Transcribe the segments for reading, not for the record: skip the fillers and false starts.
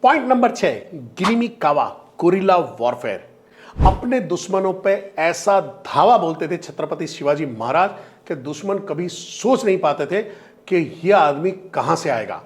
Point number 6, गिरिमी कावा, guerrilla warfare. अपने दुश्मनों पे ऐसा धावा बोलते थे छत्रपति शिवाजी महाराज कि दुश्मन कभी सोच नहीं पाते थे कि यह आदमी कहां से आएगा।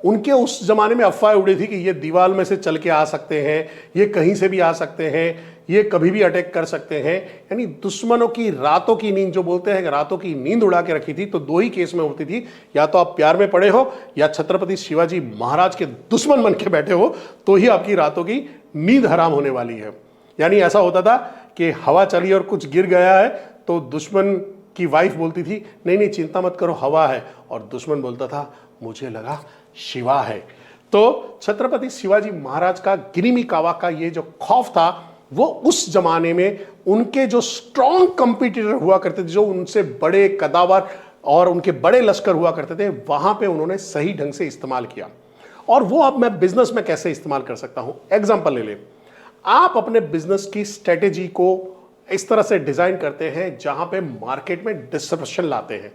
उनके उस जमाने में अफवाह उड़ी थी कि ये दीवार में से चल के आ सकते हैं, ये कहीं से भी आ सकते हैं, ये कभी भी अटैक कर सकते हैं। यानी दुश्मनों की रातों की नींद, जो बोलते हैं रातों की नींद उड़ा के रखी थी। तो दो ही केस में होती थी, या तो आप प्यार में पड़े हो या छत्रपति शिवाजी महाराज के दुश्मन बन के बैठे हो, तो ही आपकी रातों की नींद हराम होने वाली है। यानी ऐसा होता था कि हवा चली और कुछ गिर गया है तो दुश्मन की वाइफ बोलती थी नहीं नहीं चिंता मत करो हवा है, और दुश्मन बोलता था मुझे लगा शिवा है। तो छत्रपति शिवाजी महाराज का गिरिमी कावा का ये जो खौफ था, वो उस जमाने में उनके जो स्ट्रॉन्ग कंपीटिटर हुआ करते थे, जो उनसे बड़े कदावर और उनके बड़े लश्कर हुआ करते थे, वहां पे उन्होंने सही ढंग से इस्तेमाल किया। और वो अब मैं बिजनेस में कैसे इस्तेमाल कर सकता हूं, एग्जांपल ले ले। आप अपने बिजनेस की स्ट्रेटेजी को इस तरह से डिजाइन करते हैं जहां पे मार्केट में डिस्रप्शन लाते हैं,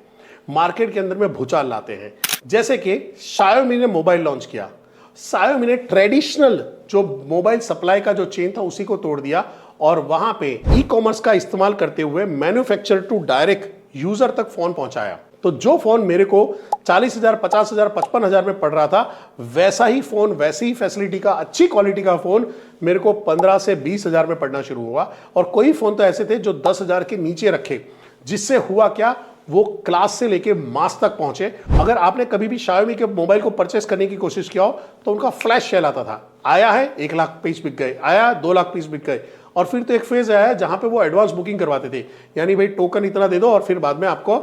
मार्केट के अंदर में भूचाल लाते हैं। जैसे कि शाओमी ने मोबाइल लॉन्च किया, शाओमी ने ट्रेडिशनल जो मोबाइल सप्लाई का जो चेन था उसी को तोड़ दिया और वहां पे ई कॉमर्स का इस्तेमाल करते हुए मैन्युफैक्चरर टू डायरेक्ट यूजर तक फोन पहुंचाया। तो जो फोन मेरे को 40,000, 50,000, 55,000 में पड़ रहा था, वैसा ही फोन, वैसी ही फैसिलिटी का, अच्छी क्वालिटी का फोन मेरे को 15 से 20,000 में पड़ना शुरू हुआ। और कोई फोन तो ऐसे थे जो 10,000 के नीचे रखे, जिससे हुआ क्या, वो क्लास से लेके मास तक पहुंचे। अगर आपने कभी भी शाओमी के मोबाइल को परचेस करने की कोशिश किया हो तो उनका फ्लैश सेल आता था, आया है 1 लाख पीस बिक गए, आया 2 लाख पीस बिक गए। और फिर तो एक फेज आया है जहां पे वो एडवांस बुकिंग करवाते थे, यानी भाई टोकन इतना दे दो और फिर बाद में आपको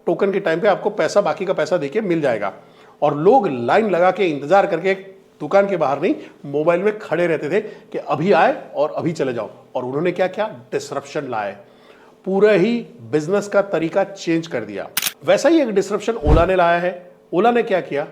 टोकन के टाइम पे आपको पैसा, बाकी का पैसा देके मिल जाएगा। और लोग लाइन लगा के इंतजार करके दुकान के बाहर नहीं, मोबाइल में खड़े रहते थे कि अभी आए और अभी चले जाओ। और उन्होंने क्या किया, डिसरप्शन लाए, पूरा ही बिजनेस का तरीका चेंज कर दिया। वैसा ही एक डिसरप्शन ओला ने लाया है। ओला ने क्या किया,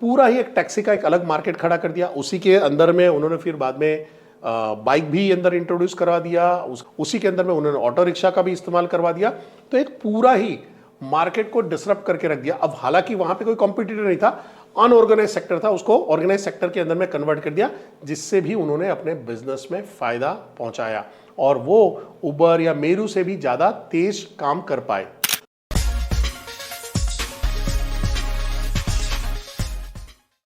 पूरा ही एक टैक्सी का एक अलग मार्केट खड़ा कर दिया। उसी के अंदर में उन्होंने फिर बाद में बाइक भी अंदर इंट्रोड्यूस करवा दिया, उसी के अंदर में उन्होंने ऑटो रिक्शा का भी इस्तेमाल करवा दिया। तो एक पूरा ही मार्केट को डिसरप्ट करके रख दिया। अब हालांकि वहां पे कोई कॉम्पिटिटर नहीं था, अनऑर्गेनाइज सेक्टर था, उसको ऑर्गेनाइज सेक्टर के अंदर में कन्वर्ट कर दिया, जिससे भी उन्होंने अपने बिजनेस में फायदा पहुंचाया और वो उबर या मेरू से भी ज्यादा तेज काम कर पाए।